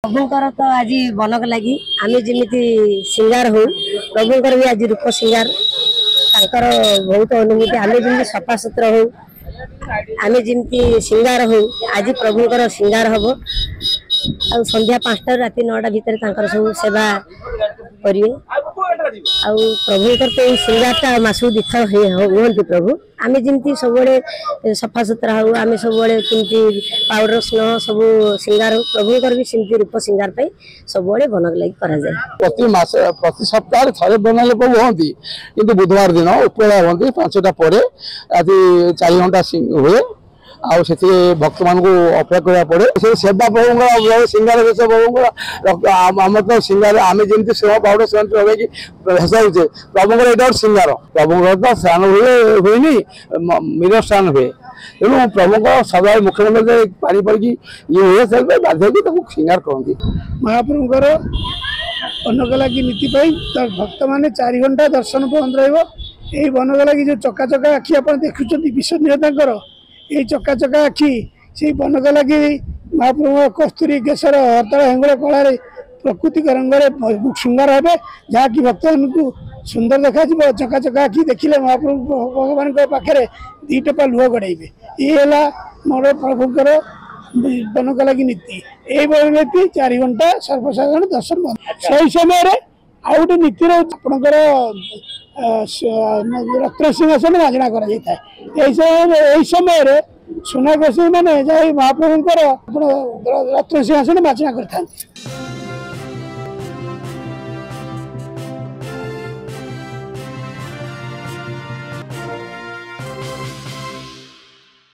प्रभुंकर तो आज बनक लगी आम जमी सिंगार हो प्रभुंकर भी आज रूप सिंगार तांकर बहुत अनुभूति आम जमी सफा सुतरा हो आम जमी सिंगार हो आज प्रभुंकर सिंगार हम आ संध्या 5टा राति 9टा भितर सब सेवा करेंगे प्रभुंकर तो सिंगारटा मासू दिथा हमें प्रभु आम जमी सब सफा सुतरा हो आम सब कमी पाउडर स्नेह सब सिंगार हो प्रभुंकर भी सेमती रूप सिंगार पे सब बनक लगी प्रति सप्ताह थे बना लोक हमें कि बुधवार दिन उपरा हमें 5टा पर राति 4 घंटा हुए आउ से भक्त मान को अपेक्षा करा पड़े से सेवा प्रभु सिंगार भेष प्रभु आम तो सिंगार आम जमी स्नेह पाउडर सेंट लगे भेसाऊे प्रभुंर यहाँ सिंगार प्रभुंर तो स्नान हुए मीर स्नान हुए तेणु प्रभु सदा मुख्यमंत्री पानी पड़ी ये हुए से बाध्य सिंगार कहती महाप्रभुंर बनक लगी नीति तो भक्त मान 4 घंटा दर्शन बंद रही बनक लगी जो चकाचका आखि आप देखुं विश्वनीयता ये चकाचका आखि से बनक लगी महाप्रभु कस्तूरी केशर हरतल हेंगुड़ कलार प्रकृतिक रंगे सुंदर हे जहाँकि भक्त को सुंदर देखा चकाचका आखि देखिले महाप्रभु भगवान पाखे 2 टपा लुह गड़े ये मोर प्रभुंर बनक लगी नीति ये नीति 4 घंटा सर्वसाधारण दर्शन बंद से समय आउ गोटे नीति आपणकर रत्न सिंहासन माजना कर समय सुना गोसाई मैंने महाप्रभुंर रत्न सिंहासन माजना करते।